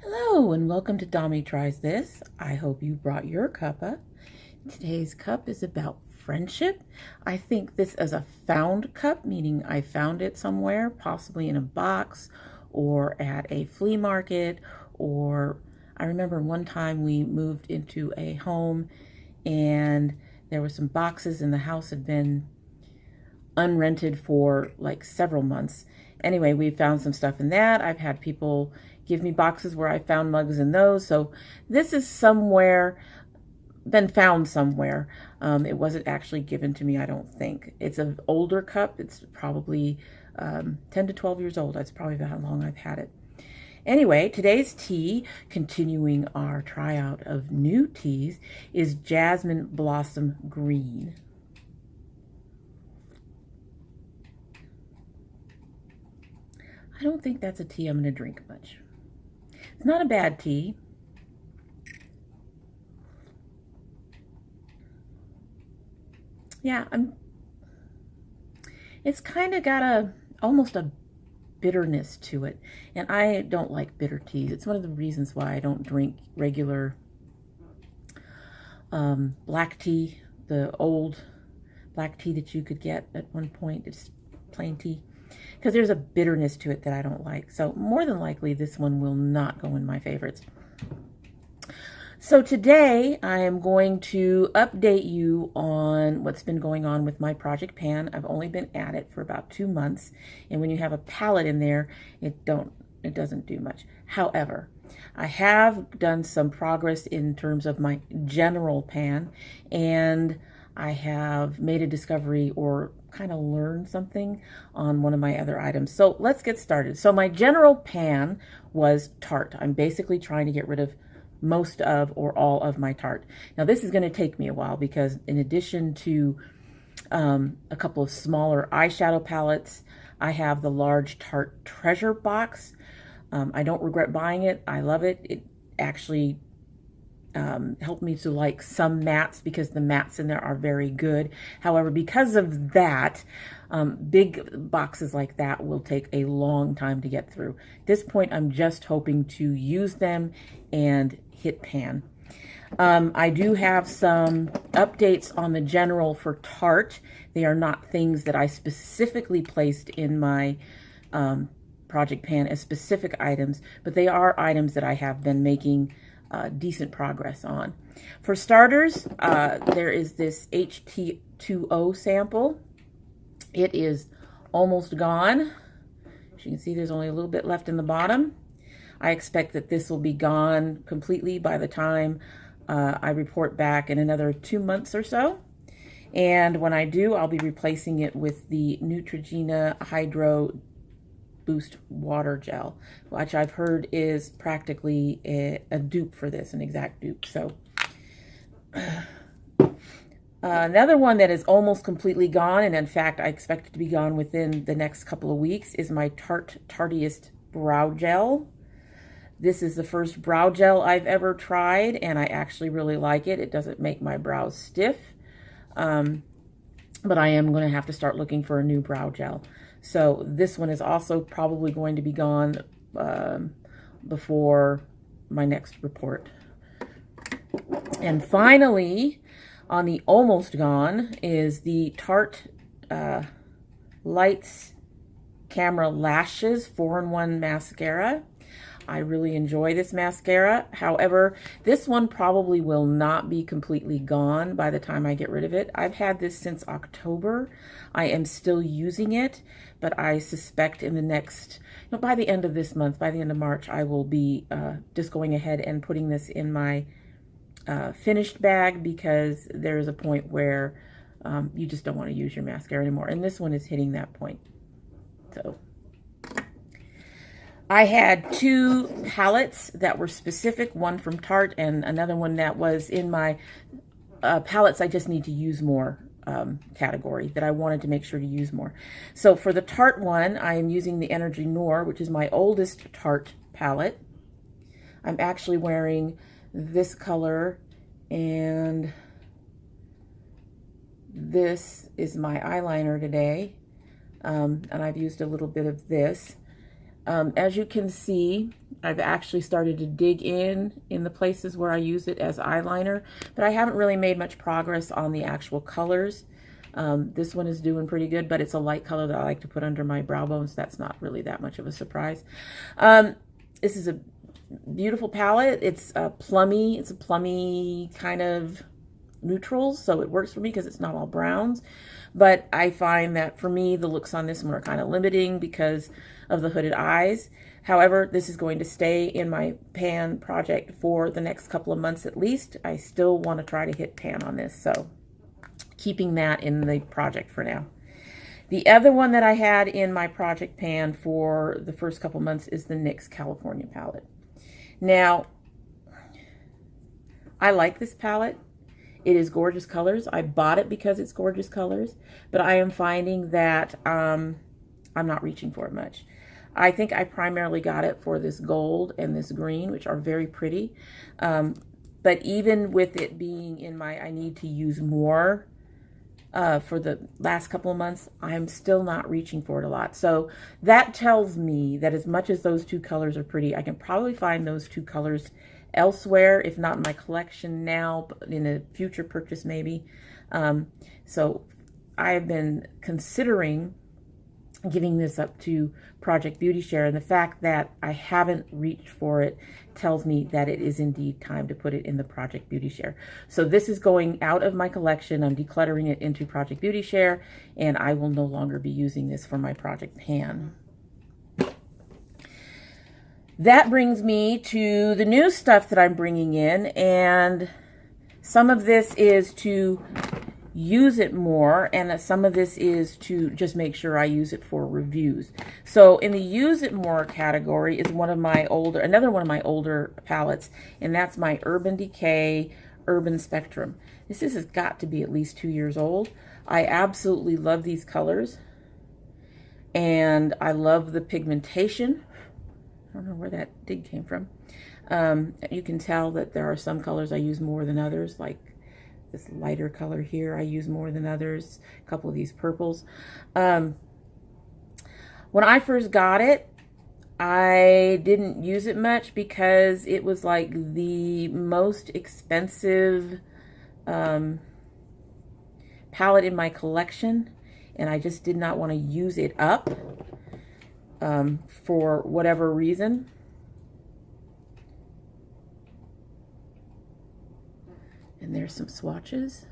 Hello and welcome to domytriesthis. I hope you brought your cuppa. Today's cup is about friendship. I think this is a found cup, meaning I found it somewhere, possibly in a box or at a flea market, or I remember one time we moved into a home and there were some boxes and the house had been unrented for like several months. Anyway, we found some stuff in that. I've had people give me boxes where I found mugs in those. So this is somewhere, been found somewhere. It wasn't actually given to me, I don't think. It's an older cup. It's probably 10 to 12 years old. That's probably about how long I've had it. Anyway, today's tea, continuing our tryout of new teas, is Jasmine Blossom Green. I don't think that's a tea I'm going to drink much. It's not a bad tea. Yeah, it's kind of got almost a bitterness to it. And I don't like bitter teas. It's one of the reasons why I don't drink regular black tea, the old black tea that you could get at one point. It's plain tea. Because there's a bitterness to it that I don't like. So more than likely, this one will not go in my favorites. So today, I am going to update you on what's been going on with my project pan. I've only been at it for about 2 months. And when you have a palette in there, it doesn't do much. However, I have done some progress in terms of my general pan. And I have made a discovery or kind of learned something on one of my other items. So let's get started. So my general pan was tarte. I'm basically trying to get rid of most of or all of my tarte. Now this is going to take me a while because in addition to a couple of smaller eyeshadow palettes, I have the large Tarte Treasure box. I don't regret buying it. I love it. It actually helped me to like some mattes because the mattes in there are very good. However, because of that, big boxes like that will take a long time to get through. At this point, I'm just hoping to use them and hit pan. I do have some updates on the general for Tarte. They are not things that I specifically placed in my project pan as specific items, but they are items that I have been making decent progress on. For starters, there is this HT2O sample. It is almost gone. As you can see, there's only a little bit left in the bottom. I expect that this will be gone completely by the time I report back in another 2 months or so. And when I do, I'll be replacing it with the Neutrogena Hydro Boost Water Gel, which I've heard is practically a dupe for this, an exact dupe. So another one that is almost completely gone, and in fact I expect it to be gone within the next couple of weeks, is my Tarteist Brow Gel. This is the first brow gel I've ever tried, and I actually really like it. It doesn't make my brows stiff, but I am going to have to start looking for a new brow gel. So this one is also probably going to be gone before my next report. And finally, on the almost gone is the Tarte Lights Camera Lashes 4-in-1 Mascara. I really enjoy this mascara. However, this one probably will not be completely gone by the time I get rid of it. I've had this since October. I am still using it, but I suspect in the next, by the end of this month, by the end of March, I will be just going ahead and putting this in my finished bag, because there is a point where you just don't want to use your mascara anymore. And this one is hitting that point. So I had 2 palettes that were specific, one from Tarte and another one that was in my palettes I just need to use more category, that I wanted to make sure to use more. So for the Tarte one, I am using the Energy Noir, which is my oldest Tarte palette. I'm actually wearing this color, and this is my eyeliner today, and I've used a little bit of this. As you can see, I've actually started to dig in the places where I use it as eyeliner, but I haven't really made much progress on the actual colors. This one is doing pretty good, but it's a light color that I like to put under my brow bones. That's not really that much of a surprise. This is a beautiful palette. It's a plummy kind of neutrals, so it works for me because it's not all browns. But I find that for me, the looks on this one are kind of limiting because of the hooded eyes. However, this is going to stay in my pan project for the next couple of months at least. I still want to try to hit pan on this, so keeping that in the project for now. The other one that I had in my project pan for the first couple months is the NYX California palette. Now, I like this palette. It is gorgeous colors. I bought it because it's gorgeous colors, but I am finding that I'm not reaching for it much. I think I primarily got it for this gold and this green, which are very pretty. But even with it being in my, I need to use more for the last couple of months, I'm still not reaching for it a lot. So that tells me that as much as those two colors are pretty, I can probably find those two colors elsewhere, if not in my collection now, but in a future purchase maybe. So I've been considering giving this up to Project Beauty Share, and the fact that I haven't reached for it tells me that it is indeed time to put it in the Project Beauty Share. So this is going out of my collection. I'm decluttering it into Project Beauty Share, and I will no longer be using this for my project pan. That brings me to the new stuff that I'm bringing in, and some of this is to use it more, and some of this is to just make sure I use it for reviews. So in the use it more category is another one of my older palettes, and that's my Urban Decay Urban Spectrum. This has got to be at least 2 years old. I absolutely love these colors, and I love the pigmentation. I don't know where that dig came from. You can tell that there are some colors I use more than others, like this lighter color here I use more than others, a couple of these purples. When I first got it, I didn't use it much because it was like the most expensive palette in my collection, and I just did not want to use it up for whatever reason. And there's some swatches.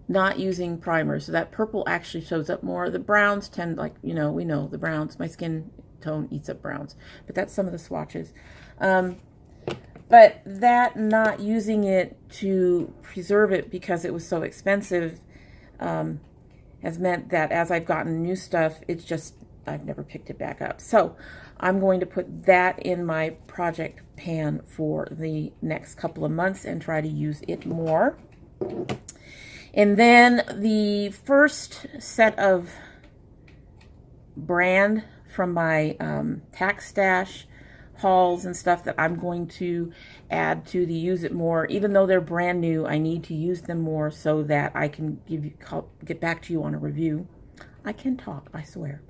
Not using primer, so that purple actually shows up more. The browns tend, like, we know the browns, my skin tone eats up browns, but that's some of the swatches. But that not using it to preserve it because it was so expensive has meant that as I've gotten new stuff, it's just, I've never picked it back up. So I'm going to put that in my project pan for the next couple of months and try to use it more. And then the first set of brand from my tax stash hauls and stuff that I'm going to add to the use it more, even though they're brand new, I need to use them more so that I can get back to you on a review. I can talk, I swear.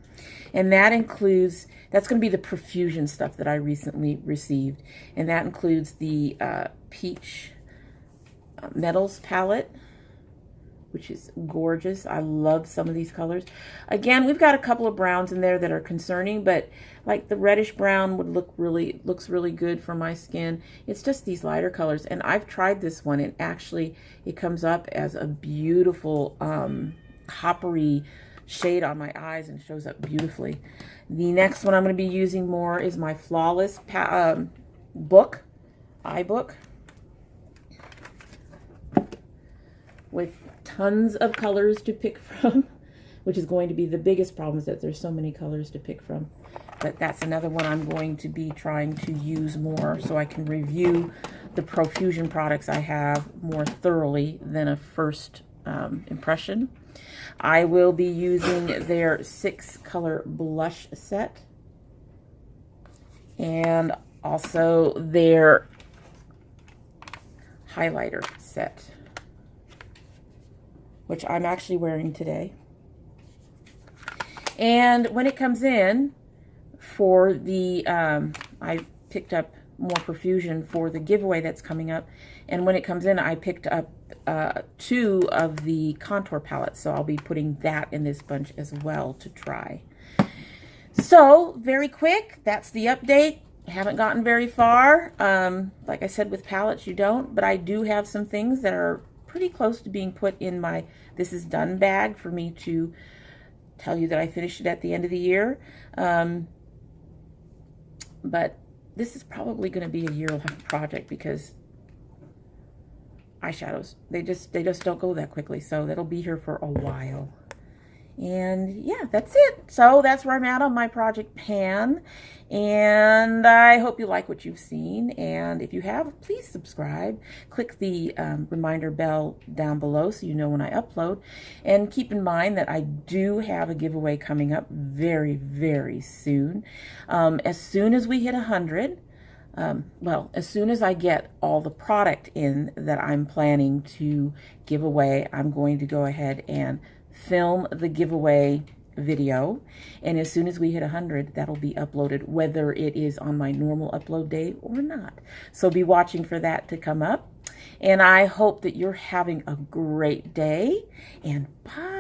And that includes, that's going to be the Profusion stuff that I recently received. And that includes the Peach Metals palette, which is gorgeous. I love some of these colors. Again, we've got a couple of browns in there that are concerning, but like the reddish brown looks really good for my skin. It's just these lighter colors. And I've tried this one, and actually it comes up as a beautiful coppery shade on my eyes and shows up beautifully. The next one I'm going to be using more is my Flawless eye book, with tons of colors to pick from, which is going to be the biggest problem, is that there's so many colors to pick from. But that's another one I'm going to be trying to use more so I can review the Profusion products I have more thoroughly than a first impression. I will be using their 6-color blush set, and also their highlighter set, which I'm actually wearing today. And when it comes in for the, I picked up more Profusion for the giveaway that's coming up. And when it comes in, I picked up 2 of the contour palettes. So I'll be putting that in this bunch as well to try. So very quick, that's the update. Haven't gotten very far. Like I said, with palettes, you don't. But I do have some things that are pretty close to being put in my This Is Done bag for me to tell you that I finished it at the end of the year. But this is probably going to be a year-long project because eyeshadows, they just don't go that quickly. So that'll be here for a while. And yeah, that's it. So that's where I'm at on my project pan. And I hope you like what you've seen. And if you have, please subscribe. Click the reminder bell down below so you know when I upload. And keep in mind that I do have a giveaway coming up very, very soon. As soon as we hit 100, well, as soon as I get all the product in that I'm planning to give away, I'm going to go ahead and film the giveaway video, and as soon as we hit 100, that'll be uploaded, whether it is on my normal upload day or not. So be watching for that to come up, and I hope that you're having a great day, and bye.